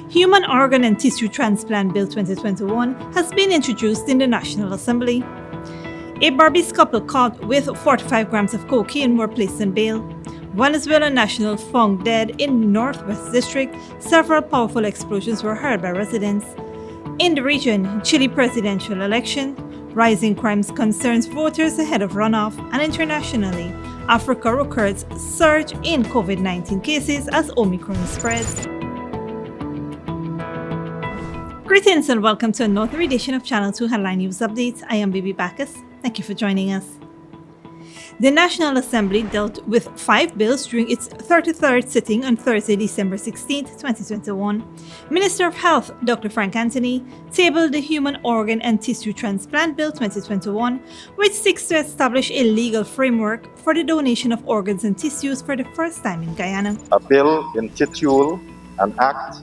Human Organ and Tissue Transplant Bill 2021 has been introduced in the National Assembly. A Berbice couple caught with 45 grams of cocaine were placed on bail. Venezuelan national found dead in Northwest District. Several powerful explosions were heard by residents. In the region, Chile presidential election, rising crimes concerns voters ahead of runoff, and internationally, Africa records surge in COVID-19 cases as Omicron spreads. Greetings and welcome to another edition of Channel 2 Headline News Updates. I am Berbice. Thank you for joining us. The National Assembly dealt with 5 bills during its 33rd sitting on Thursday, December 16, 2021. Minister of Health, Dr. Frank Anthony, tabled the Human Organ and Tissue Transplant Bill 2021, which seeks to establish a legal framework for the donation of organs and tissues for the first time in Guyana. A bill intituled an act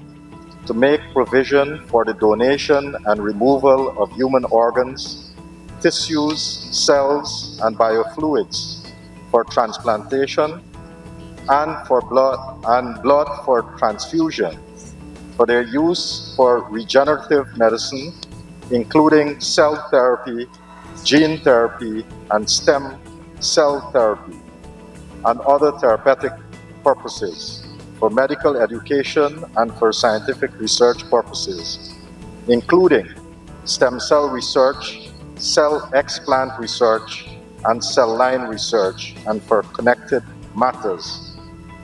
to make provision for the donation and removal of human organs, tissues, cells, and biofluids for transplantation and for blood for transfusion for their use for regenerative medicine, including cell therapy, gene therapy, and stem cell therapy, and other therapeutic purposes, for medical education and for scientific research purposes, including stem cell research, cell explant research, and cell line research, and for connected matters,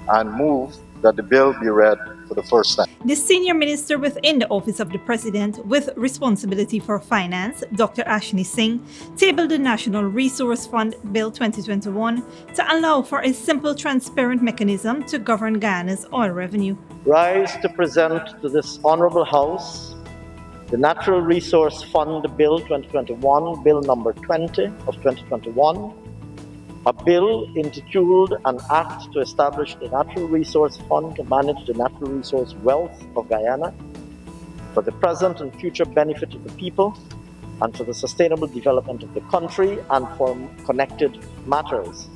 and move that the bill be read for the first time. The senior minister within the Office of the President with responsibility for finance, Dr. Ashni Singh, tabled the National Resource Fund Bill 2021 to allow for a simple, transparent mechanism to govern Guyana's oil revenue. Rise to present to this Honourable House the Natural Resource Fund Bill 2021, Bill number 20 of 2021, a bill intituled an act to establish the Natural Resource Fund to manage the natural resource wealth of Guyana for the present and future benefit of the people and for the sustainable development of the country and for connected matters.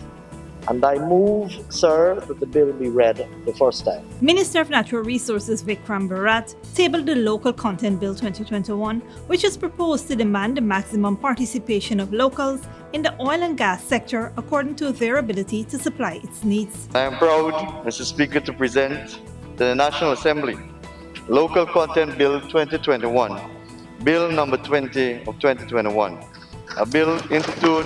And I move, sir, that the bill be read the first time. Minister of Natural Resources Vikram Bharat tabled the Local Content Bill 2021, which is proposed to demand the maximum participation of locals in the oil and gas sector according to their ability to supply its needs. I am proud, Mr. Speaker, to present to the National Assembly Local Content Bill 2021, Bill number 20 of 2021, a bill institute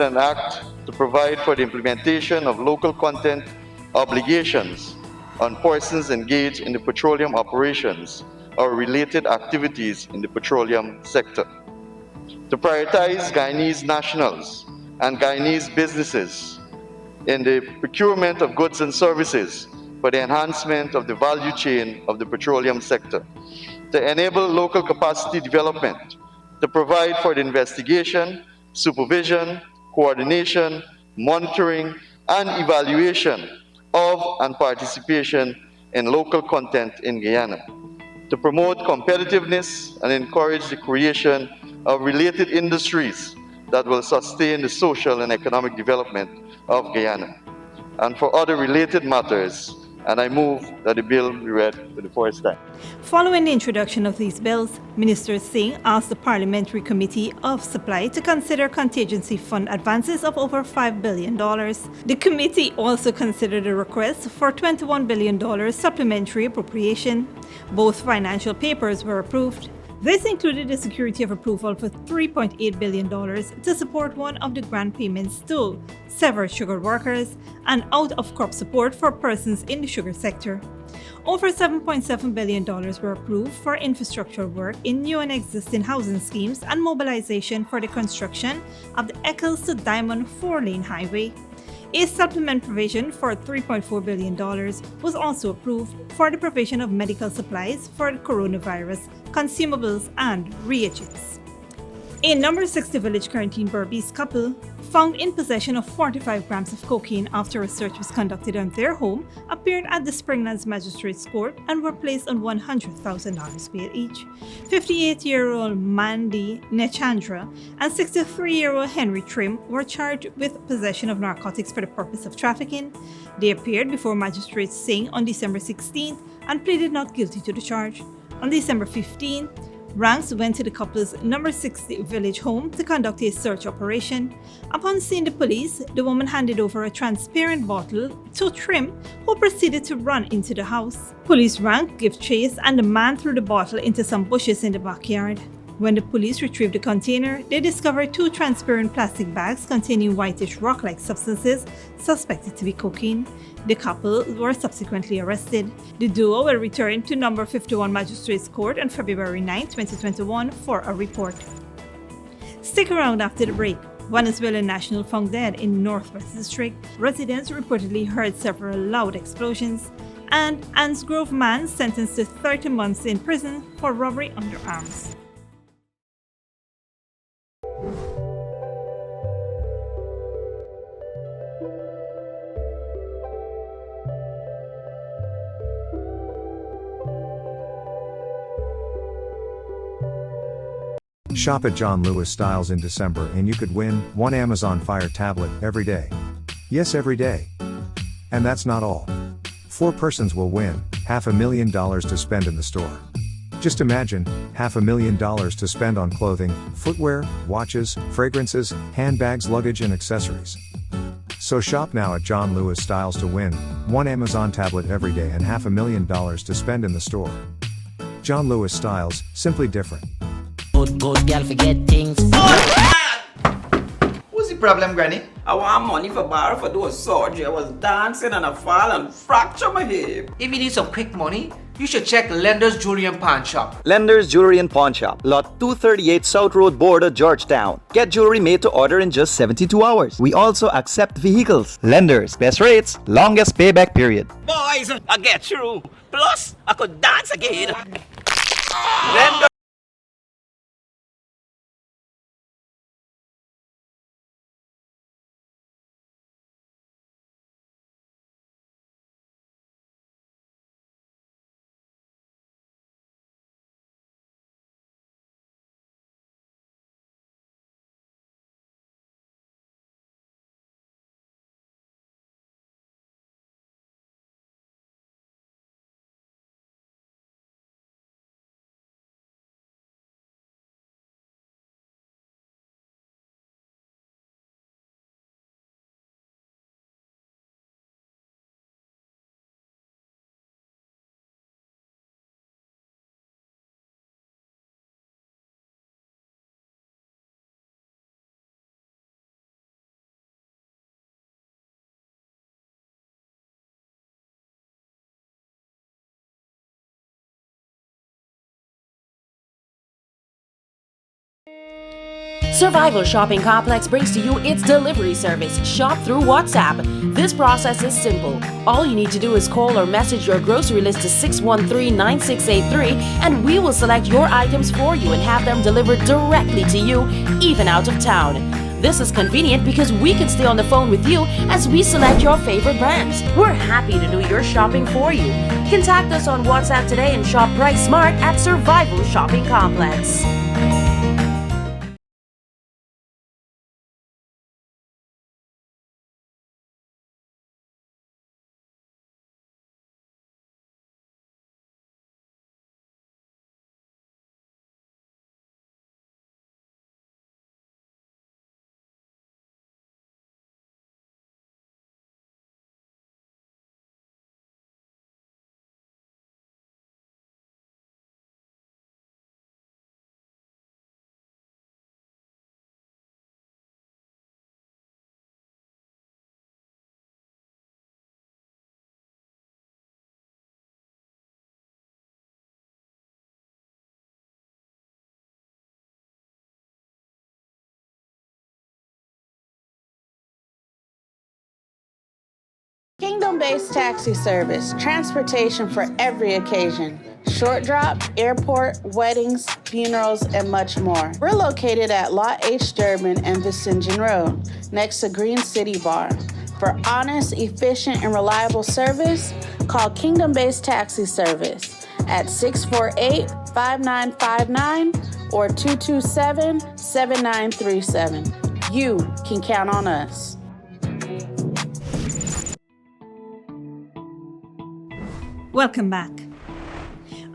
an act to provide for the implementation of local content obligations on persons engaged in the petroleum operations or related activities in the petroleum sector. To prioritize Guyanese nationals and Guyanese businesses in the procurement of goods and services for the enhancement of the value chain of the petroleum sector. To enable local capacity development, to provide for the investigation, supervision, coordination, monitoring, and evaluation of and participation in local content in Guyana, to promote competitiveness and encourage the creation of related industries that will sustain the social and economic development of Guyana, and for other related matters. And I move that the bill be read for the first time. Following the introduction of these bills, Minister Singh asked the Parliamentary Committee of Supply to consider contingency fund advances of over $5 billion. The committee also considered a request for $21 billion supplementary appropriation. Both financial papers were approved. This included the security of approval for $3.8 billion to support one of the grant payments to severed sugar workers and out-of-crop support for persons in the sugar sector. Over $7.7 billion were approved for infrastructure work in new and existing housing schemes and mobilization for the construction of the Eccles to Diamond 4-lane highway. A supplement provision for $3.4 billion was also approved for the provision of medical supplies for the coronavirus, consumables, and reagents. A number 60 village quarantine Berbice couple found in possession of 45 grams of cocaine after a search was conducted on their home appeared at the Springlands Magistrates Court and were placed on $100,000 bail each. 58-year-old Mandy Nechandra and 63-year-old Henry Trim were charged with possession of narcotics for the purpose of trafficking. They appeared before Magistrate Singh on December 16th and pleaded not guilty to the charge. On December 15th, ranks went to the couple's number 60 village home to conduct a search operation. Upon seeing the police, the woman handed over a transparent bottle to Trim, who proceeded to run into the house. Police rank gave chase and the man threw the bottle into some bushes in the backyard. When the police retrieved the container, they discovered 2 transparent plastic bags containing whitish rock-like substances suspected to be cocaine. The couple were subsequently arrested. The duo will return to number 51 Magistrates Court on February 9, 2021 for a report. Stick around after the break. Venezuelan national found dead in Northwest District. Residents reportedly heard several loud explosions. And Ansgrove man sentenced to 30 months in prison for robbery under arms. Shop at John Lewis Styles in December and you could win one Amazon Fire tablet every day. Yes, every day. And that's not all. 4 persons will win $500,000 to spend in the store. Just imagine, $500,000 to spend on clothing, footwear, watches, fragrances, handbags, luggage and accessories. So shop now at John Lewis Styles to win one Amazon tablet every day and $500,000 to spend in the store. John Lewis Styles, simply different. Good girl forget things. What's the problem, Granny? I want money for borrow for do a surgery. I was dancing and I fall and fracture my hip. If you need some quick money, you should check Lender's Jewelry and Pawn Shop. Lender's Jewelry and Pawn Shop, Lot 238 South Road Border, Georgetown. Get jewelry made to order in just 72 hours. We also accept vehicles. Lender's, best rates, longest payback period. Boys, I get through. Plus, I could dance again. Lender. Survival Shopping Complex brings to you its delivery service, Shop through WhatsApp. This process is simple. All you need to do is call or message your grocery list to 613-9683 and we will select your items for you and have them delivered directly to you, even out of town. This is convenient because we can stay on the phone with you as we select your favorite brands. We're happy to do your shopping for you. Contact us on WhatsApp today and shop Price Smart at Survival Shopping Complex. Kingdom-based taxi service, transportation for every occasion. short drop, airport, weddings, funerals, and much more. We're located at Lot H. Durbin and Vicingen Road, next to Green City Bar. For honest, efficient, and reliable service, call Kingdom Based Taxi Service at 648-5959 or 227-7937. You can count on us. Welcome back.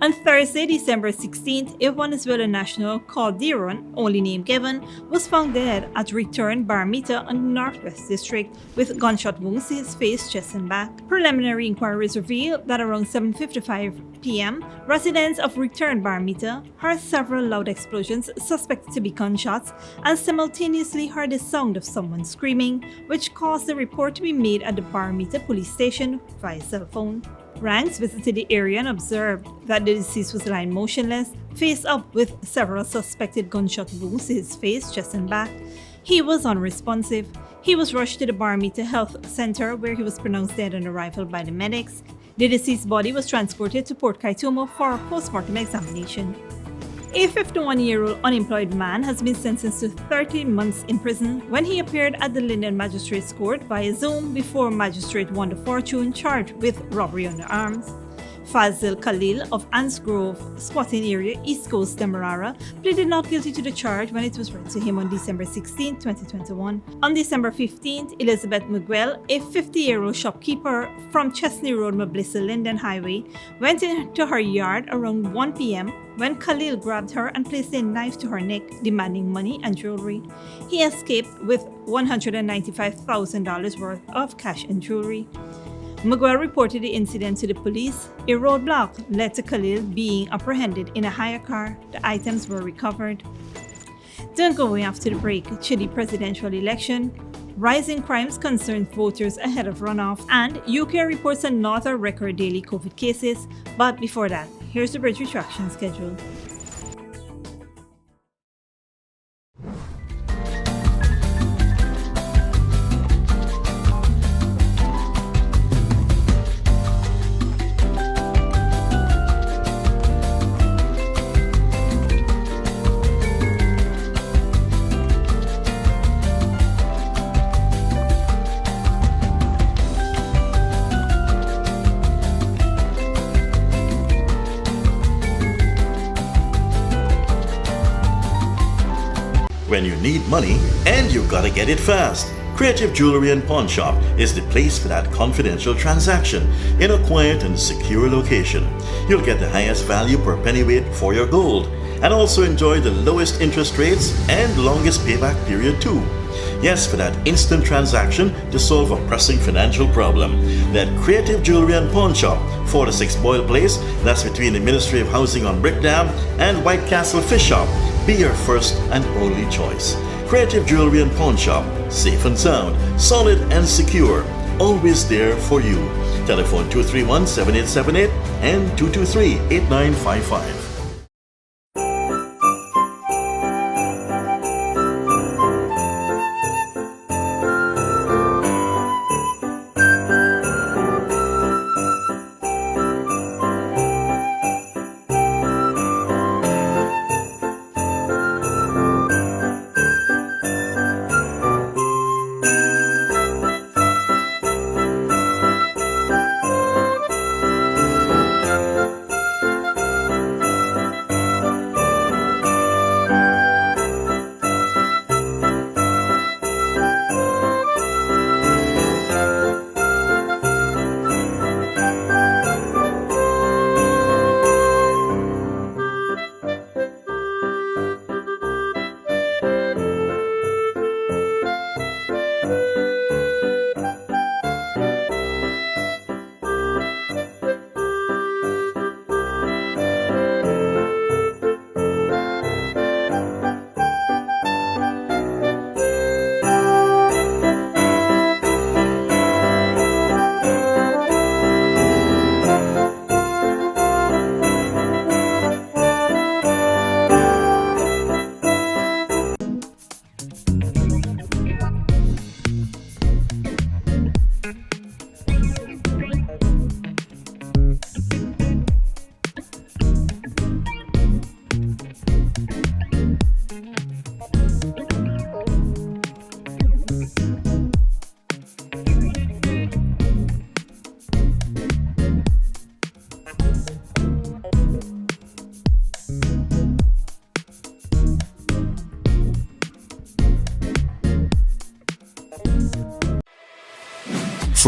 On Thursday, December 16th, a Venezuelan national called Diron, only name given, was found dead at Return Bar Meter in the Northwest District with gunshot wounds to his face, chest, and back. Preliminary inquiries revealed that around 7:55 p.m., residents of Return Bar Meter heard several loud explosions suspected to be gunshots and simultaneously heard the sound of someone screaming, which caused the report to be made at the Bar Meter police station via cell phone. Ranks visited the area and observed that the deceased was lying motionless, face up with several suspected gunshot wounds to his face, chest, and back. He was unresponsive. He was rushed to the Bar Meter Health Center where he was pronounced dead on arrival by the medics. The deceased body was transported to Port Kaitumo for a post-mortem examination. A 51-year-old unemployed man has been sentenced to 13 months in prison when he appeared at the Linden Magistrates Court via Zoom before Magistrate Wanda Fortune charged with robbery under arms. Fazil Khalil of Ants Grove, squatting area, East Coast, Demerara, pleaded not guilty to the charge when it was read to him on December 16, 2021. On December 15th, Elizabeth Miguel, a 50-year-old shopkeeper from Chesney Road, Mablissa Linden Highway, went into her yard around 1 p.m. when Khalil grabbed her and placed a knife to her neck, demanding money and jewelry. He escaped with $195,000 worth of cash and jewelry. Miguel reported the incident to the police. A roadblock led to Khalil being apprehended in a hire car. The items were recovered. Don't go away after the break. Chile presidential election. Rising crimes concern voters ahead of runoff. And UK reports another record daily COVID cases. But before that, here's the bridge retraction schedule. When you need money and you gotta get it fast, Creative Jewelry and Pawn Shop is the place for that confidential transaction in a quiet and secure location. You'll get the highest value per pennyweight for your gold and also enjoy the lowest interest rates and longest payback period too. Yes, for that instant transaction to solve a pressing financial problem. That Creative Jewelry and Pawn Shop, 46 Boyle Place, that's between the Ministry of Housing on Brickdam and White Castle Fish Shop, be your first and only choice. Creative Jewelry and Pawn Shop, safe and sound, solid and secure, always there for you. Telephone 231-7878 and 223-8955.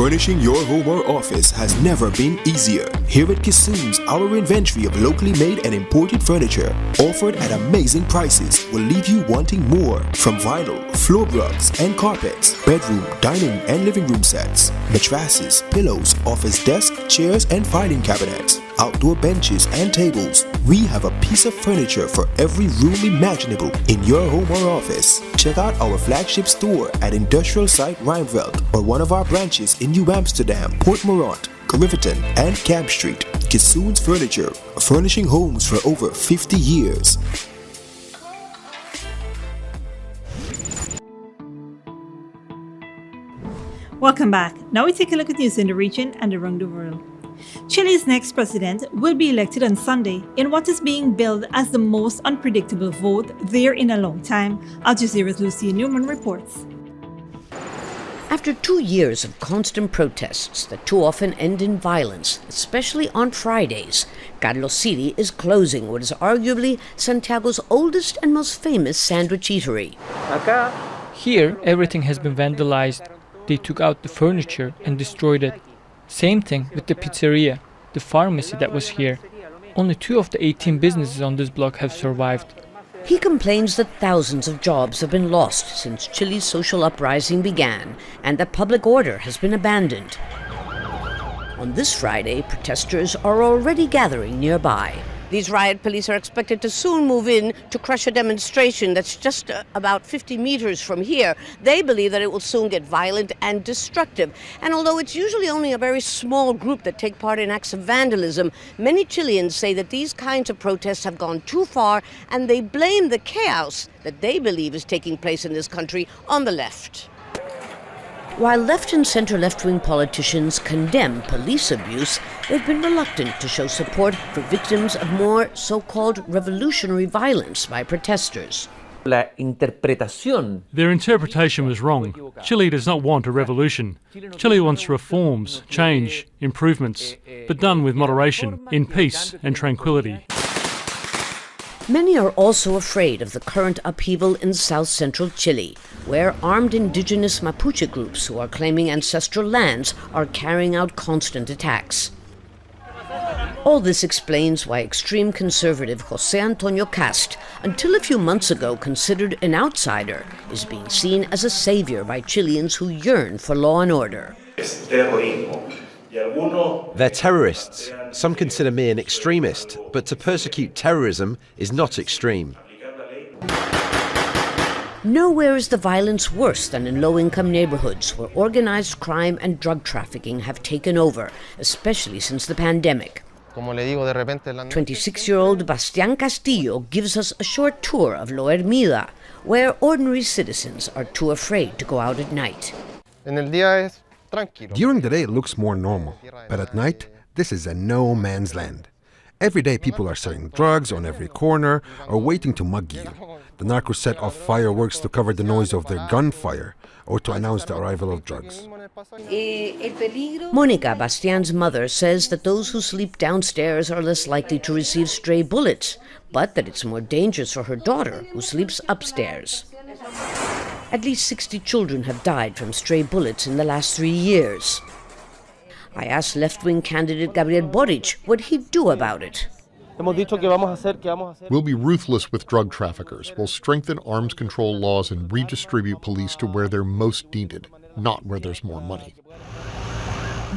Furnishing your home or office has never been easier. Here at Kissoon's, our inventory of locally made and imported furniture, offered at amazing prices, will leave you wanting more. From vinyl, floor rugs and carpets, bedroom, dining and living room sets, mattresses, pillows, office desk, chairs and filing cabinets, outdoor benches and tables. We have a piece of furniture for every room imaginable in your home or office. Check out our flagship store at Industrial Site Rijnveld or one of our branches in New Amsterdam, Port Morant, Riverton and Camp Street. Kissoon's Furniture, furnishing homes for over 50 years. Welcome back. Now we take a look at news in the region and around the world. Chile's next president will be elected on Sunday in what is being billed as the most unpredictable vote there in a long time. Al Jazeera's Lucia Newman reports. After 2 years of constant protests that too often end in violence, especially on Fridays, Carlos City is closing what is arguably Santiago's oldest and most famous sandwich eatery. Here, everything has been vandalized. They took out the furniture and destroyed it. Same thing with the pizzeria, the pharmacy that was here. Only 2 of the 18 businesses on this block have survived. He complains that thousands of jobs have been lost since Chile's social uprising began and that public order has been abandoned. On this Friday, protesters are already gathering nearby. These riot police are expected to soon move in to crush a demonstration that's just about 50 meters from here. They believe that it will soon get violent and destructive. And although it's usually only a very small group that take part in acts of vandalism, many Chileans say that these kinds of protests have gone too far and they blame the chaos that they believe is taking place in this country on the left. While left and center-left-wing politicians condemn police abuse, they've been reluctant to show support for victims of more so-called revolutionary violence by protesters. Their interpretation was wrong. Chile does not want a revolution. Chile wants reforms, change, improvements, but done with moderation, in peace and tranquility. Many are also afraid of the current upheaval in south-central Chile, where armed indigenous Mapuche groups who are claiming ancestral lands are carrying out constant attacks. All this explains why extreme conservative José Antonio Cast, until a few months ago considered an outsider, is being seen as a savior by Chileans who yearn for law and order. They're terrorists. Some consider me an extremist, but to persecute terrorism is not extreme. Nowhere is the violence worse than in low-income neighborhoods where organized crime and drug trafficking have taken over, especially since the pandemic. 26-year-old Bastián Castillo gives us a short tour of Lo Hermida, where ordinary citizens are too afraid to go out at night. During the day it looks more normal, but at night, this is a no man's land. Every day people are selling drugs on every corner or waiting to mug you. The narcos set off fireworks to cover the noise of their gunfire or to announce the arrival of drugs. Monica, Bastián's mother, says that those who sleep downstairs are less likely to receive stray bullets, but that it's more dangerous for her daughter, who sleeps upstairs. At least 60 children have died from stray bullets in the last 3 years. I asked left-wing candidate Gabriel Boric what he'd do about it. We'll be ruthless with drug traffickers. We'll strengthen arms control laws and redistribute police to where they're most needed, not where there's more money.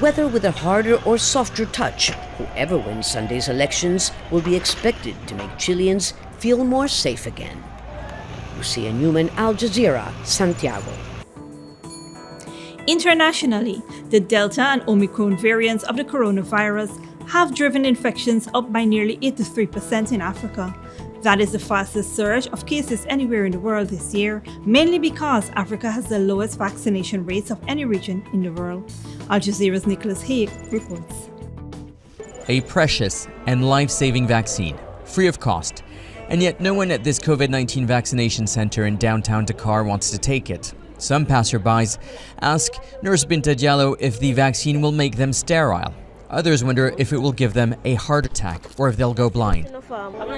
Whether with a harder or softer touch, whoever wins Sunday's elections will be expected to make Chileans feel more safe again. Lucia Newman, Al Jazeera, Santiago. Internationally, the Delta and Omicron variants of the coronavirus have driven infections up by nearly 83% in Africa. That is the fastest surge of cases anywhere in the world this year, mainly because Africa has the lowest vaccination rates of any region in the world. Al Jazeera's Nicholas Haig reports. A precious and life-saving vaccine, free of cost. And yet no one at this COVID-19 vaccination center in downtown Dakar wants to take it. Some passerbys ask Nurse Binta Diallo if the vaccine will make them sterile. Others wonder if it will give them a heart attack or if they'll go blind.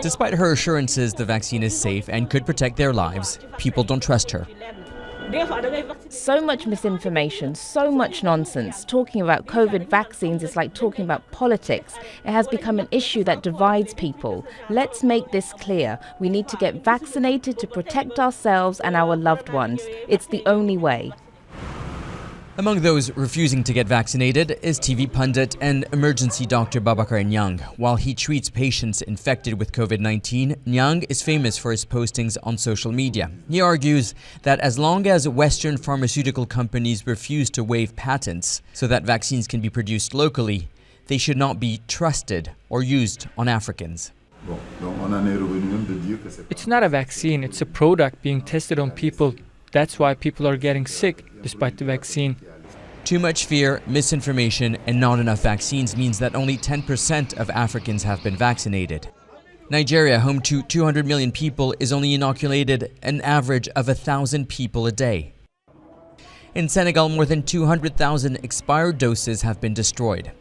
Despite her assurances the vaccine is safe and could protect their lives, people don't trust her. So much misinformation, so much nonsense. Talking about COVID vaccines is like talking about politics. It has become an issue that divides people. Let's make this clear. We need to get vaccinated to protect ourselves and our loved ones. It's the only way. Among those refusing to get vaccinated is TV pundit and emergency doctor Babacar Nyang. While he treats patients infected with COVID-19, Nyang is famous for his postings on social media. He argues that as long as Western pharmaceutical companies refuse to waive patents so that vaccines can be produced locally, they should not be trusted or used on Africans. It's not a vaccine, it's a product being tested on people. That's why people are getting sick despite the vaccine. Too much fear, misinformation, and not enough vaccines means that only 10% of Africans have been vaccinated. Nigeria, home to 200 million people, is only inoculated an average of 1,000 people a day. In Senegal, more than 200,000 expired doses have been destroyed.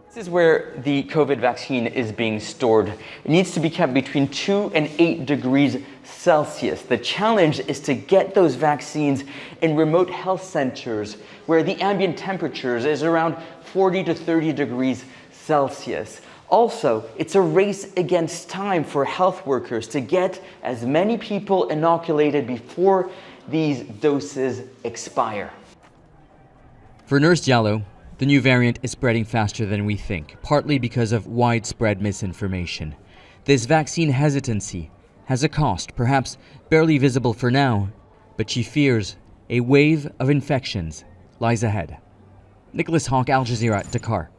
This is where the COVID vaccine is being stored. It needs to be kept between 2 and 8 degrees Celsius. The challenge is to get those vaccines in remote health centers where the ambient temperatures is around 40 to 30 degrees Celsius. Also, it's a race against time for health workers to get as many people inoculated before these doses expire. For Nurse Diallo, the new variant is spreading faster than we think, partly because of widespread misinformation. This vaccine hesitancy has a cost, perhaps barely visible for now, but she fears a wave of infections lies ahead. Nicholas Hawk, Al Jazeera, Dakar.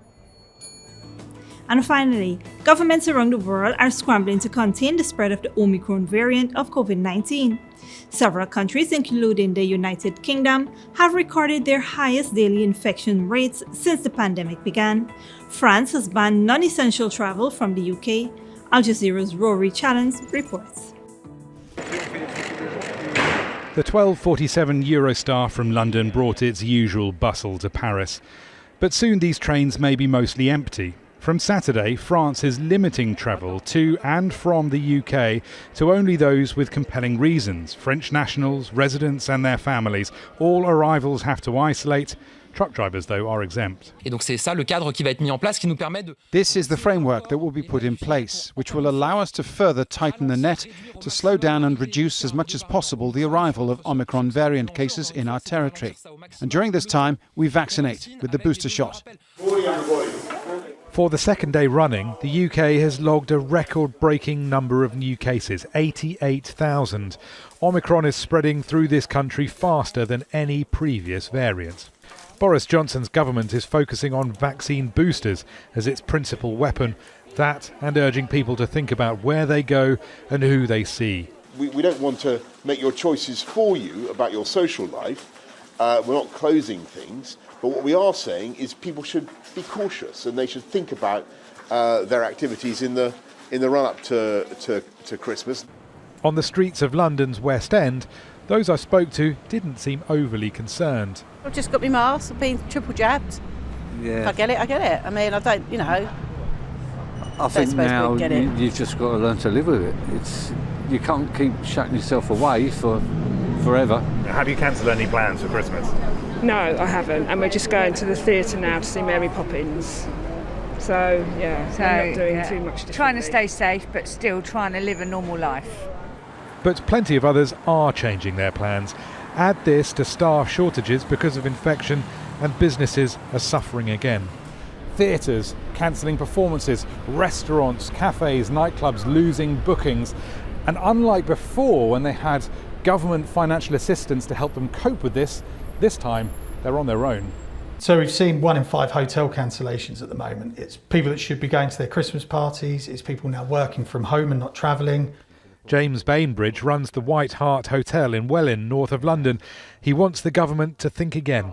And finally, governments around the world are scrambling to contain the spread of the Omicron variant of COVID-19. Several countries, including the United Kingdom, have recorded their highest daily infection rates since the pandemic began. France has banned non-essential travel from the UK. Al Jazeera's Rory Challenge reports. The 12:47 Eurostar from London brought its usual bustle to Paris. But soon these trains may be mostly empty. From Saturday, France is limiting travel to and from the UK to only those with compelling reasons. French nationals, residents and their families. All arrivals have to isolate. Truck drivers, though, are exempt. This is the framework that will be put in place, which will allow us to further tighten the net to slow down and reduce as much as possible the arrival of Omicron variant cases in our territory. And during this time, we vaccinate with the booster shot. For the second day running, the UK has logged a record-breaking number of new cases, 88,000. Omicron is spreading through this country faster than any previous variant. Boris Johnson's government is focusing on vaccine boosters as its principal weapon, that and urging people to think about where they go and who they see. We don't want to make your choices for you about your social life. We're not closing things. But what we are saying is people should be cautious and they should think about their activities in the run-up to Christmas. On the streets of London's West End, those I spoke to didn't seem overly concerned. I've just got my mask, I've been triple jabbed. Yeah. If I get it, I get it. I mean, I don't, I think now you've just got to learn to live with it. You can't keep shutting yourself away forever. Have you cancelled any plans for Christmas? No, I haven't, and we're just going to the theatre now to see Mary Poppins. So, yeah, we're not doing too much differently. Trying to stay safe, but still trying to live a normal life. But plenty of others are changing their plans. Add this to staff shortages because of infection, and businesses are suffering again. Theatres cancelling performances, restaurants, cafes, nightclubs losing bookings. And unlike before, when they had government financial assistance to help them cope with this time they're on their own. So we've seen 1 in 5 hotel cancellations at the moment. It's people that should be going to their Christmas parties, it's people now working from home and not travelling. James Bainbridge runs the White Hart Hotel in Welwyn, north of London. He wants the government to think again.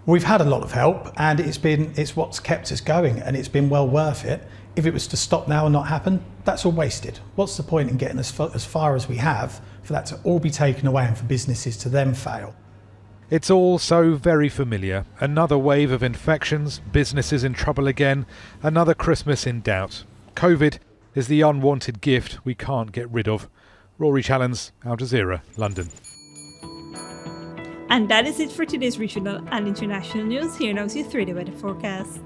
We've had a lot of help and it's what's kept us going and it's been well worth it. If it was to stop now and not happen, that's all wasted. What's the point in getting as far as we have for that to all be taken away and for businesses to then fail? It's all so very familiar. Another wave of infections, businesses in trouble again, another Christmas in doubt. COVID is the unwanted gift we can't get rid of. Rory Challenge, Al Jazeera, London. And that is it for today's regional and international news. Here now is your 3-day weather forecast.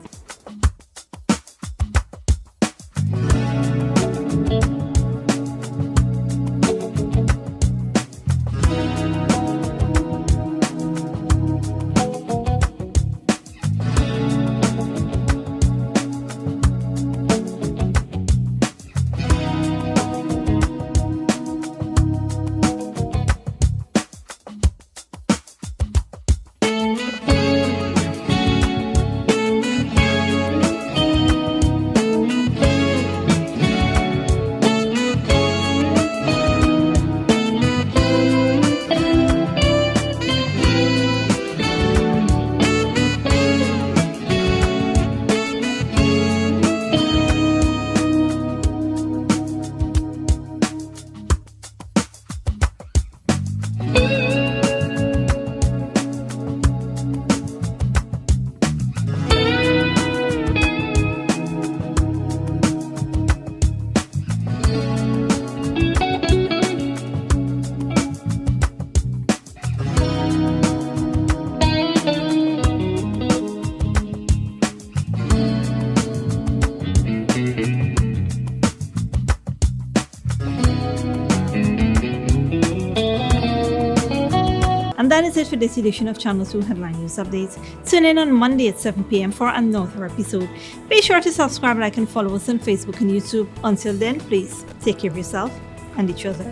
That is it for this edition of Channel 2 Headline News Updates. Tune in on Monday at 7 p.m. for another episode. Be sure to subscribe, like, and follow us on Facebook and YouTube. Until then, please take care of yourself and each other.